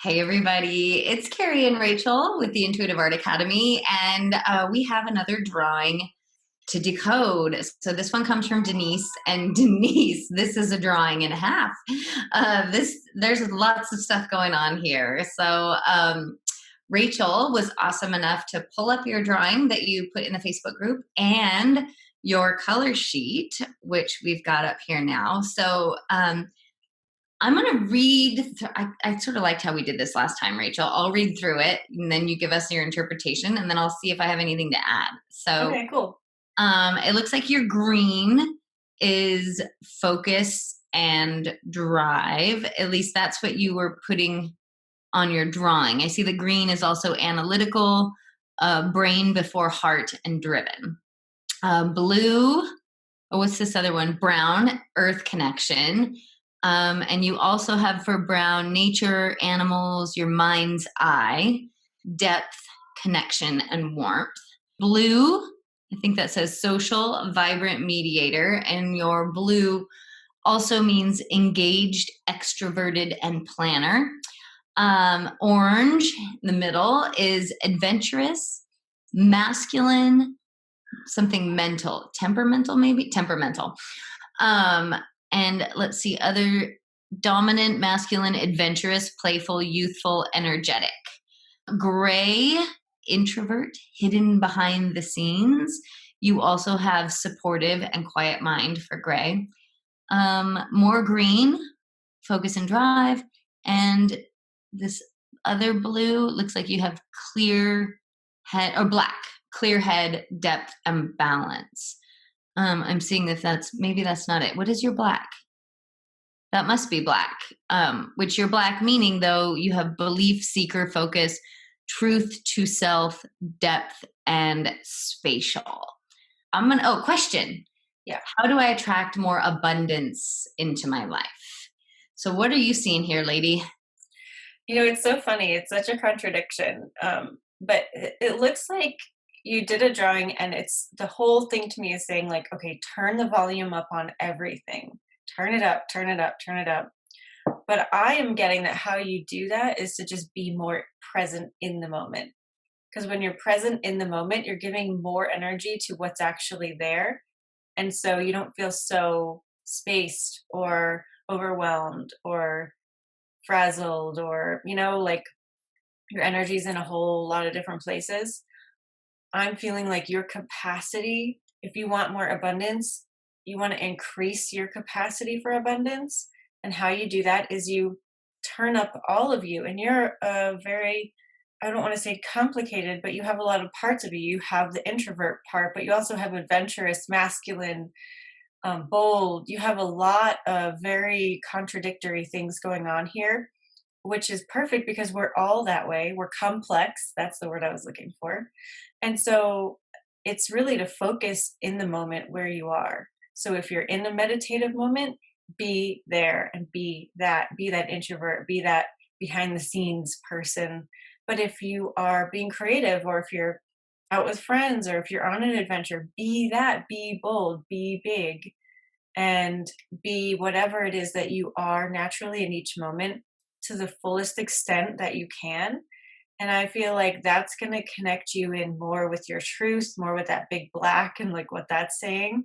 Hey, everybody. It's Carrie and Rachel with the Intuitive Art Academy, and we have another drawing to decode. So this one comes from Denise, and Denise, this is a drawing and a half. There's lots of stuff going on here. So Rachel was awesome enough to pull up your drawing that you put in the Facebook group and your color sheet, which we've got up here now. So I'm going to read. I sort of liked how we did this last time, Rachel. I'll read through it, and then you give us your interpretation, and then I'll see if I have anything to add. So, Okay, cool. it looks like your green is focus and drive. At least that's what you were putting on your drawing. I see the green is also analytical, brain before heart, and driven. Blue. Oh, what's this other one? Brown, earth connection. And you also have for brown nature, animals, your mind's eye, depth, connection, and warmth. Blue, I think that says social, vibrant mediator. And your blue also means engaged, extroverted, and planner. Orange, the middle, is adventurous, masculine, something mental, temperamental, maybe? Temperamental. And let's see, other dominant, masculine, adventurous, playful, youthful, energetic. Gray, introvert, hidden behind the scenes. You also have supportive and quiet mind for gray. More green, focus and drive. And this other blue looks like you have clear head, or black, clear head, depth, and balance. I'm seeing if maybe that's not it. What is your black? That must be black. Which your black meaning, though, you have belief, seeker, focus, truth to self, depth, and spatial. Question. Yeah. How do I attract more abundance into my life? So what are you seeing here, lady? It's so funny. It's such a contradiction. But it looks like you did a drawing and it's the whole thing to me is saying like, okay, turn the volume up on everything. Turn it up, turn it up, turn it up. But I am getting that how you do that is to just be more present in the moment. Because when you're present in the moment, you're giving more energy to what's actually there. And so you don't feel so spaced or overwhelmed or frazzled or, like your energy's in a whole lot of different places. I'm feeling like your capacity, if you want more abundance, you want to increase your capacity for abundance. And how you do that is you turn up all of you. And you're a very, I don't want to say complicated, but you have a lot of parts of you. You have the introvert part, but you also have adventurous, masculine, bold. You have a lot of very contradictory things going on here, which is perfect because we're all that way. We're complex. That's the word I was looking for. And so it's really to focus in the moment where you are. So if you're in a meditative moment, be there and be that introvert, be that behind the scenes person. But if you are being creative or if you're out with friends or if you're on an adventure, be that, be bold, be big, and be whatever it is that you are naturally in each moment to the fullest extent that you can. And I feel like that's going to connect you in more with your truth, more with that big black and like what that's saying,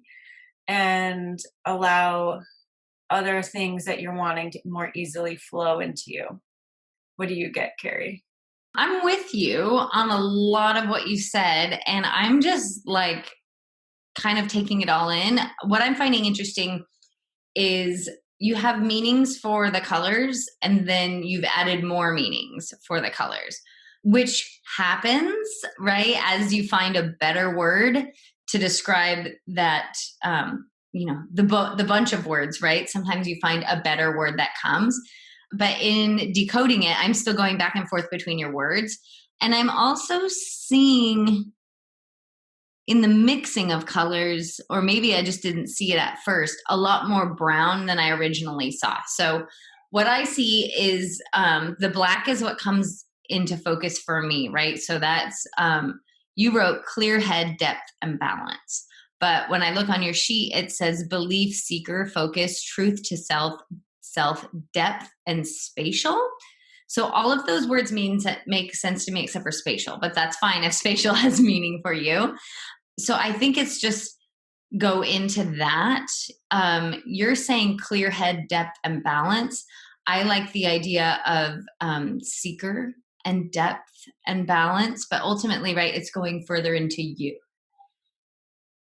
and allow other things that you're wanting to more easily flow into you. What do you get, Carrie? I'm with you on a lot of what you said, and I'm just like kind of taking it all in. What I'm finding interesting is you have meanings for the colors, and then you've added more meanings for the colors, which happens, right, as you find a better word to describe that, the bunch of words, right? Sometimes you find a better word that comes. But in decoding it, I'm still going back and forth between your words. And I'm also seeing in the mixing of colors, or maybe I just didn't see it at first, a lot more brown than I originally saw. So what I see is the black is what comes into focus for me, right? So that's, you wrote clear head, depth, and balance. But when I look on your sheet, it says belief, seeker, focus, truth to self, depth, and spatial. So all of those words make sense to me except for spatial, but that's fine if spatial has meaning for you. So I think it's just go into that. You're saying clear head, depth, and balance. I like the idea of seeker and depth and balance, but ultimately, right, it's going further into you.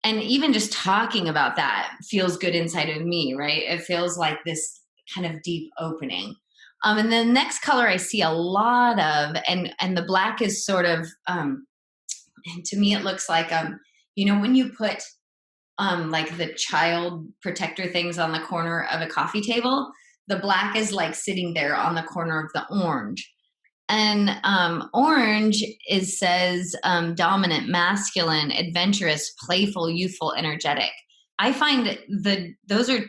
And even just talking about that feels good inside of me, right? It feels like this kind of deep opening. And the next color I see a lot of, and the black is sort of, and to me it looks like, when you put like the child protector things on the corner of a coffee table, the black is like sitting there on the corner of the orange. And orange says dominant, masculine, adventurous, playful, youthful, energetic. I find those are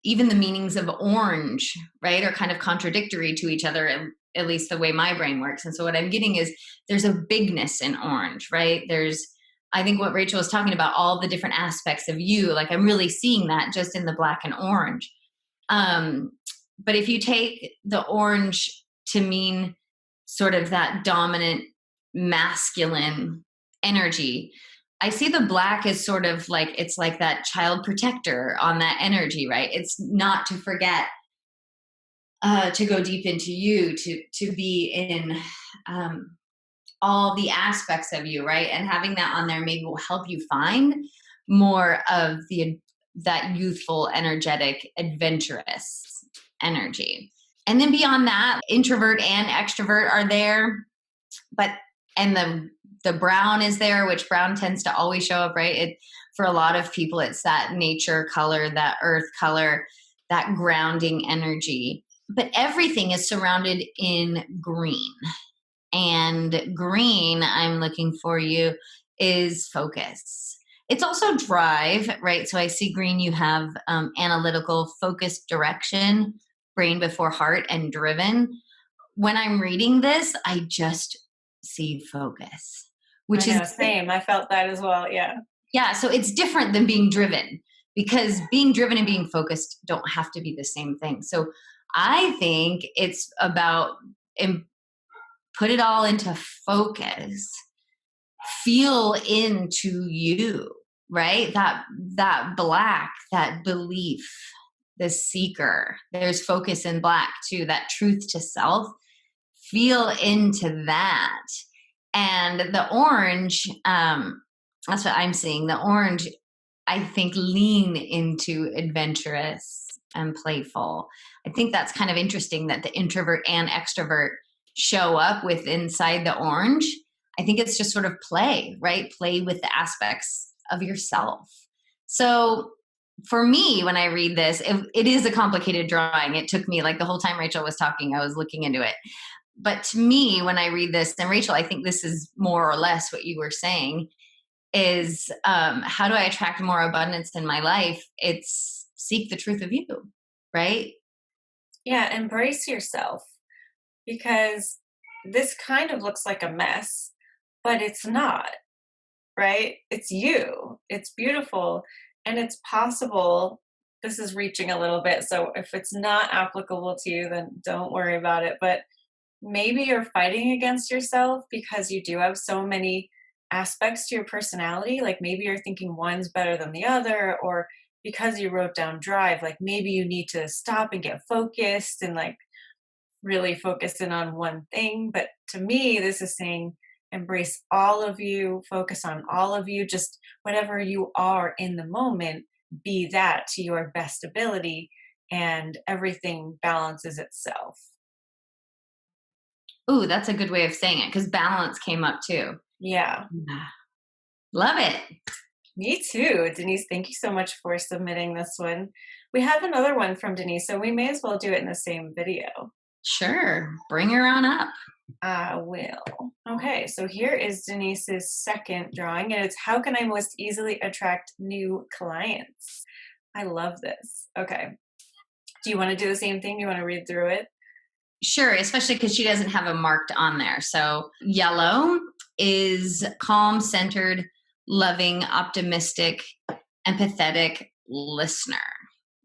even the meanings of orange, right, are kind of contradictory to each other, at least the way my brain works. And so what I'm getting is there's a bigness in orange, right? I think what Rachel was talking about, all the different aspects of you, like I'm really seeing that just in the black and orange. But if you take the orange to mean sort of that dominant masculine energy, I see the black as sort of like, it's like that child protector on that energy, right? It's not to forget to go deep into you, to be in all the aspects of you, right? And having that on there maybe will help you find more of that youthful, energetic, adventurous energy. And then beyond that, introvert and extrovert are there, and the brown is there, which brown tends to always show up, right? For a lot of people, it's that nature color, that earth color, that grounding energy. But everything is surrounded in green. And green, I'm looking for you, is focus. It's also drive, right? So I see green, you have analytical, focused direction, brain before heart, and driven. When I'm reading this, I just see focus, which I is know, same. I felt that as well. Yeah. yeah. So it's different than being driven, because being driven and being focused don't have to be the same thing. So I think it's about put it all into focus, feel into you, right? That black, that belief, the seeker. There's focus in black too, that truth to self. Feel into that. And the orange, that's what I'm seeing. The orange, I think, lean into adventurous and playful. I think that's kind of interesting that the introvert and extrovert show up with inside the orange. I think it's just sort of play, right? Play with the aspects of yourself. So for me, when I read this, it is a complicated drawing. It took me, like the whole time Rachel was talking, I was looking into it. But to me, when I read this, and Rachel, I think this is more or less what you were saying, is how do I attract more abundance in my life? It's seek the truth of you, right? Yeah. Embrace yourself, because this kind of looks like a mess, but it's not, right? It's you. It's beautiful and it's possible. This is reaching a little bit. So if it's not applicable to you, then don't worry about it. But maybe you're fighting against yourself because you do have so many aspects to your personality. Like maybe you're thinking one's better than the other, or because you wrote down drive, like maybe you need to stop and get focused and like really focus in on one thing. But to me, this is saying embrace all of you, focus on all of you, just whatever you are in the moment, be that to your best ability, and everything balances itself. Ooh, that's a good way of saying it, because balance came up too. Yeah. Yeah. Love it. Me too. Denise, thank you so much for submitting this one. We have another one from Denise, so we may as well do it in the same video. Sure. Bring her on up. I will. Okay, so here is Denise's second drawing, and it's how can I most easily attract new clients? I love this. Okay. Do you want to do the same thing? You want to read through it? Sure, especially because she doesn't have a marked on there. So yellow is calm, centered, loving, optimistic, empathetic listener.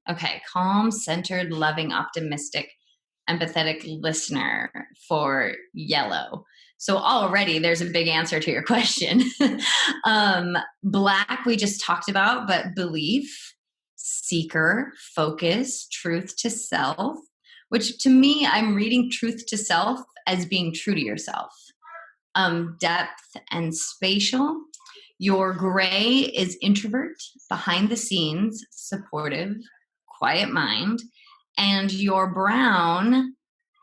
Okay, calm, centered, loving, optimistic empathetic listener for yellow. So already there's a big answer to your question. Black, we just talked about, but belief, seeker, focus, truth to self, which to me, I'm reading truth to self as being true to yourself. Depth and spatial. Your gray is introvert, behind the scenes, supportive, quiet mind. And your brown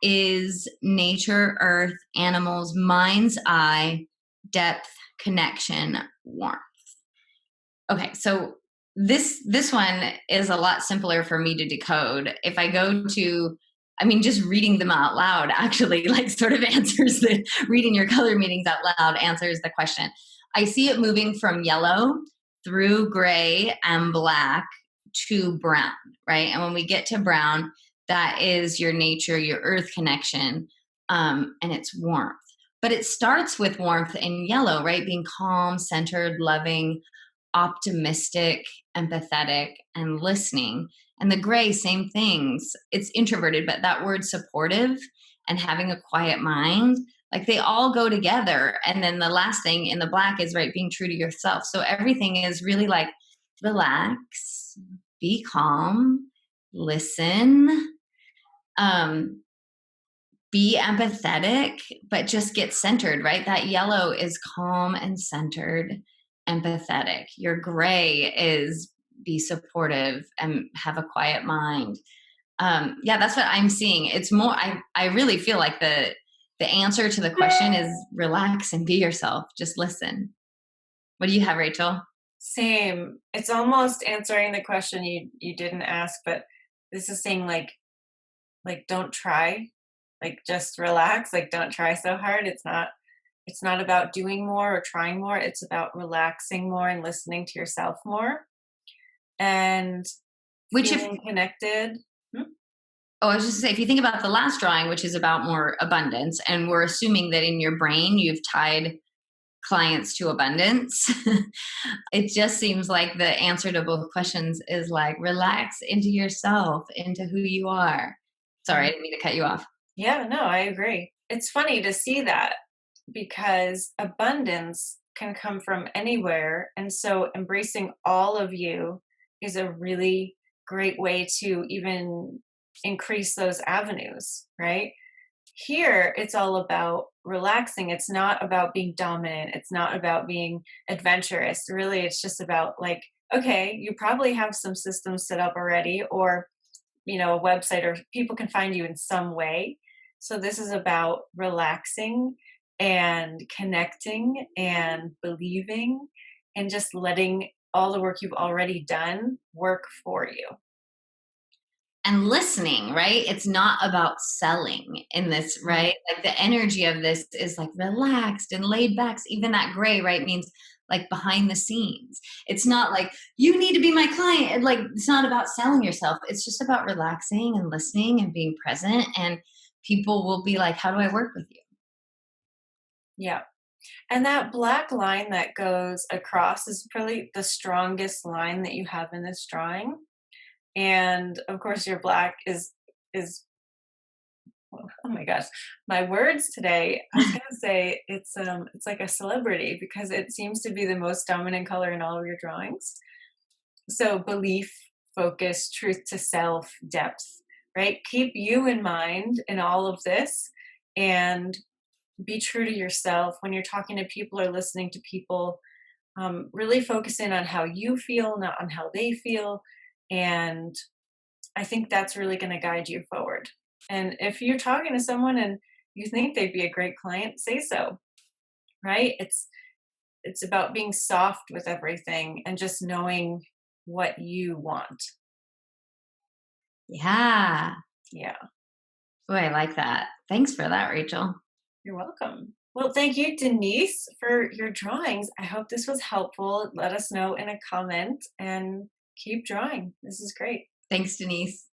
is nature, earth, animals, mind's eye, depth, connection, warmth. Okay, so this one is a lot simpler for me to decode. If I go to, I mean, just reading them out loud actually like sort of answers the, reading your color meanings out loud answers the question. I see it moving from yellow through gray and black to brown, right? And when we get to brown, that is your nature, your earth connection, and it's warmth. But it starts with warmth in yellow, right? Being calm, centered, loving, optimistic, empathetic, and listening. And the gray, same things. It's introverted, but that word supportive and having a quiet mind, like they all go together. And then the last thing in the black is, right, being true to yourself. So everything is really like relax, be calm, listen, be empathetic, but just get centered, right? That yellow is calm and centered, empathetic. Your gray is be supportive and have a quiet mind. Yeah, that's what I'm seeing. It's more, I really feel like the answer to the question is relax and be yourself. Just listen. What do you have, Rachel? Same. It's almost answering the question you didn't ask, but this is saying like don't try, like just relax, like don't try so hard. It's not about doing more or trying more. It's about relaxing more and listening to yourself more and Which if, feeling connected. Hmm? oh, I was just to say, if you think about the last drawing, which is about more abundance, and we're assuming that in your brain you've tied clients to abundance, it just seems like the answer to both questions is like relax into yourself, into who you are. Sorry, I didn't mean to cut you off. Yeah, no, I agree. It's funny to see that because abundance can come from anywhere. And so embracing all of you is a really great way to even increase those avenues, right? Here, it's all about relaxing. It's not about being dominant. It's not about being adventurous. Really, it's just about like, okay, you probably have some systems set up already, or, a website, or people can find you in some way. So this is about relaxing and connecting and believing and just letting all the work you've already done work for you. And listening, right? It's not about selling in this, Mm. right? Like the energy of this is like relaxed and laid back. Even that gray, right, means like behind the scenes. It's not like you need to be my client. Like it's not about selling yourself. It's just about relaxing and listening and being present. And people will be like, how do I work with you? Yeah. And that black line that goes across is probably the strongest line that you have in this drawing. And of course your black is oh my gosh, my words today. I was gonna say it's like a celebrity because it seems to be the most dominant color in all of your drawings. So belief, focus, truth to self, depth, right? Keep you in mind in all of this and be true to yourself when you're talking to people or listening to people. Really focus in on how you feel, not on how they feel. And I think that's really going to guide you forward. And if you're talking to someone and you think they'd be a great client, say so, right? It's about being soft with everything and just knowing what you want. Yeah. Yeah, Oh, I like that. Thanks for that, Rachel. you're welcome. Well, thank you, Denise, for your drawings. I hope this was helpful. Let us know in a comment and keep drawing. This is great. Thanks, Denise.